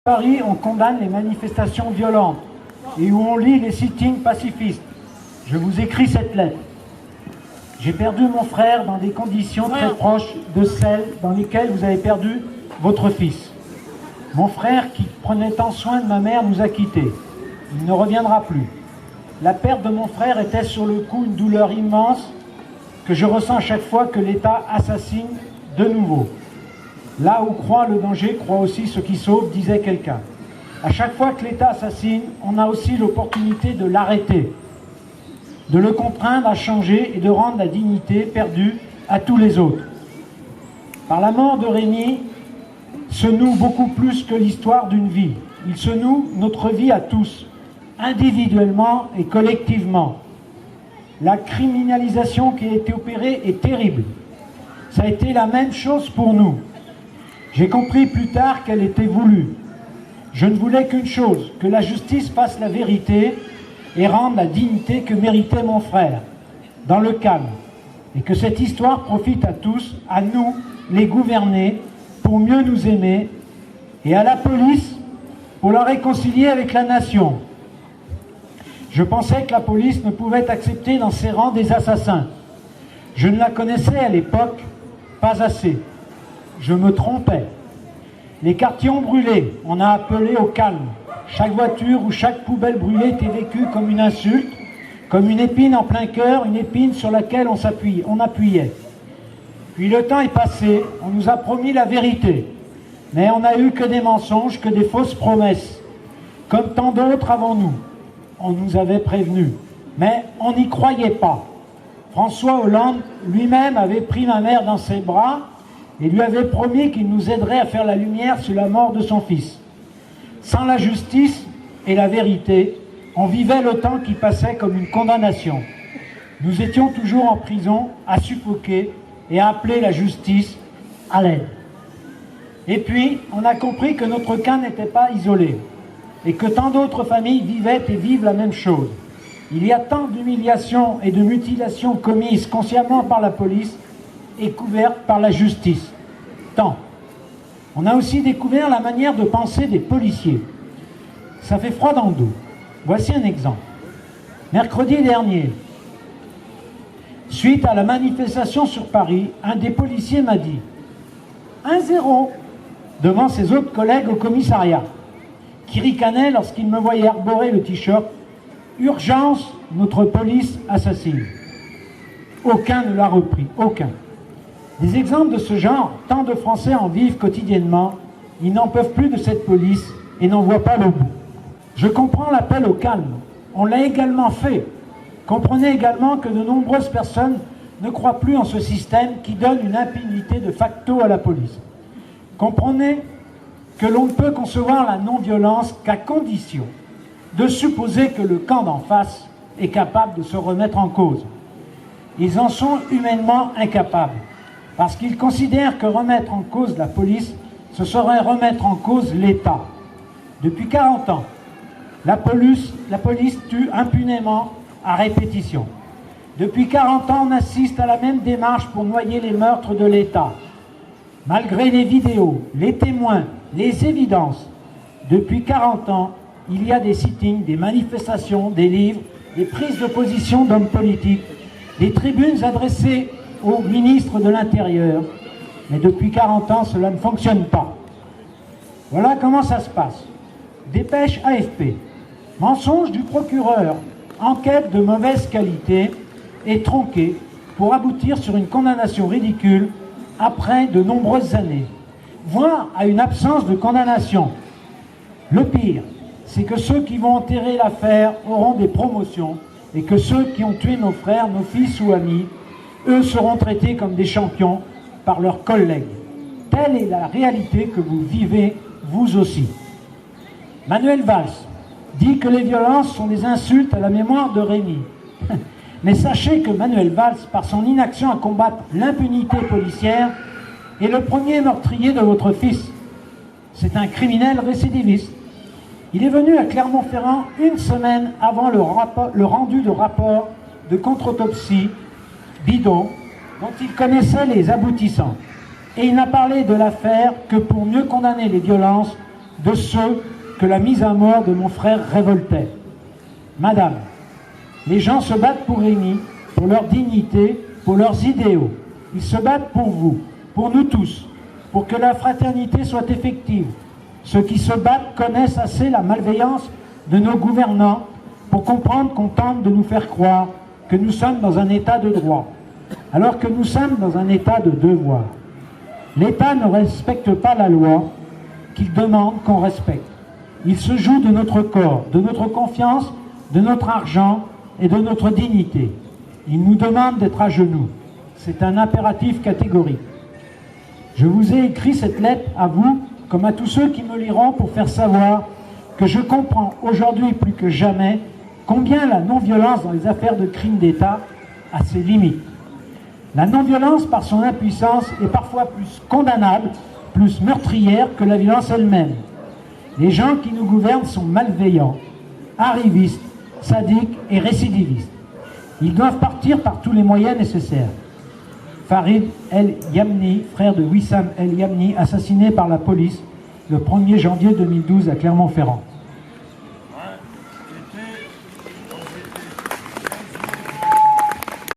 Paris, on condamne les manifestations violentes et où on lit les sit-ins pacifistes. Je vous écris cette lettre. J'ai perdu mon frère dans des conditions très proches de celles dans lesquelles vous avez perdu votre fils. Mon frère, qui prenait tant soin de ma mère, nous a quittés. Il ne reviendra plus. La perte de mon frère était sur le coup une douleur immense que je ressens à chaque fois que l'État assassine de nouveau. Là où croit le danger, croit aussi ceux qui sauvent, disait quelqu'un. À chaque fois que l'État assassine, on a aussi l'opportunité de l'arrêter, de le contraindre à changer et de rendre la dignité perdue à tous les autres. Par la mort de Rémy se noue beaucoup plus que l'histoire d'une vie. Il se noue notre vie à tous, individuellement et collectivement. La criminalisation qui a été opérée est terrible. Ça a été la même chose pour nous. J'ai compris plus tard qu'elle était voulue. Je ne voulais qu'une chose, que la justice fasse la vérité et rende la dignité que méritait mon frère, dans le calme, et que cette histoire profite à tous, à nous, les gouvernés, pour mieux nous aimer, et à la police, pour la réconcilier avec la nation. Je pensais que la police ne pouvait accepter dans ses rangs des assassins. Je ne la connaissais à l'époque pas assez. Je me trompais. Les quartiers ont brûlé, on a appelé au calme. Chaque voiture ou chaque poubelle brûlée était vécue comme une insulte, comme une épine en plein cœur, une épine sur laquelle on appuyait. Puis le temps est passé, on nous a promis la vérité, mais on n'a eu que des mensonges, que des fausses promesses, comme tant d'autres avant nous. On nous avait prévenus, mais on n'y croyait pas. François Hollande lui-même avait pris ma mère dans ses bras et lui avait promis qu'il nous aiderait à faire la lumière sur la mort de son fils. Sans la justice et la vérité, on vivait le temps qui passait comme une condamnation. Nous étions toujours en prison, à suffoquer et à appeler la justice à l'aide. Et puis, on a compris que notre cas n'était pas isolé et que tant d'autres familles vivaient et vivent la même chose. Il y a tant d'humiliations et de mutilations commises consciemment par la police et couvertes par la justice. Tant. On a aussi découvert la manière de penser des policiers. Ça fait froid dans le dos. Voici un exemple. Mercredi dernier, suite à la manifestation sur Paris, un des policiers m'a dit 1-0 devant ses autres collègues au commissariat, qui ricanaient lorsqu'ils me voyaient arborer le t-shirt « Urgence, notre police assassine ». Aucun ne l'a repris, aucun. Des exemples de ce genre, tant de Français en vivent quotidiennement, ils n'en peuvent plus de cette police et n'en voient pas le bout. Je comprends l'appel au calme, on l'a également fait. Comprenez également que de nombreuses personnes ne croient plus en ce système qui donne une impunité de facto à la police. Comprenez que l'on ne peut concevoir la non-violence qu'à condition de supposer que le camp d'en face est capable de se remettre en cause. Ils en sont humainement incapables, parce qu'ils considèrent que remettre en cause la police, ce serait remettre en cause l'État. Depuis 40 ans, la police tue impunément à répétition. Depuis 40 ans, on assiste à la même démarche pour noyer les meurtres de l'État. Malgré les vidéos, les témoins, les évidences, depuis 40 ans, il y a des sit-ins, des manifestations, des livres, des prises de position d'hommes politiques, des tribunes adressées au ministre de l'Intérieur. Mais depuis 40 ans, cela ne fonctionne pas. Voilà comment ça se passe. Dépêche AFP. Mensonge du procureur. Enquête de mauvaise qualité et tronquée pour aboutir sur une condamnation ridicule après de nombreuses années, voire à une absence de condamnation. Le pire, c'est que ceux qui vont enterrer l'affaire auront des promotions et que ceux qui ont tué nos frères, nos fils ou amis, eux seront traités comme des champions par leurs collègues. Telle est la réalité que vous vivez, vous aussi. Manuel Valls dit que les violences sont des insultes à la mémoire de Rémy. Mais sachez que Manuel Valls, par son inaction à combattre l'impunité policière, est le premier meurtrier de votre fils. C'est un criminel récidiviste. Il est venu à Clermont-Ferrand une semaine avant le rendu de rapport de contre-autopsie bidon dont il connaissait les aboutissants. Et il n'a parlé de l'affaire que pour mieux condamner les violences de ceux que la mise à mort de mon frère révoltait. Madame, les gens se battent pour Rémi, pour leur dignité, pour leurs idéaux. Ils se battent pour vous, pour nous tous, pour que la fraternité soit effective. Ceux qui se battent connaissent assez la malveillance de nos gouvernants pour comprendre qu'on tente de nous faire croire que nous sommes dans un état de droit, alors que nous sommes dans un état de devoir. L'État ne respecte pas la loi qu'il demande qu'on respecte. Il se joue de notre corps, de notre confiance, de notre argent et de notre dignité. Il nous demande d'être à genoux. C'est un impératif catégorique. Je vous ai écrit cette lettre à vous, comme à tous ceux qui me liront, pour faire savoir que je comprends aujourd'hui plus que jamais combien la non-violence dans les affaires de crimes d'État a ses limites. La non-violence, par son impuissance, est parfois plus condamnable, plus meurtrière que la violence elle-même. Les gens qui nous gouvernent sont malveillants, arrivistes, sadiques et récidivistes. Ils doivent partir par tous les moyens nécessaires. Farid El Yamni, frère de Wissam El Yamni, assassiné par la police le 1er janvier 2012 à Clermont-Ferrand.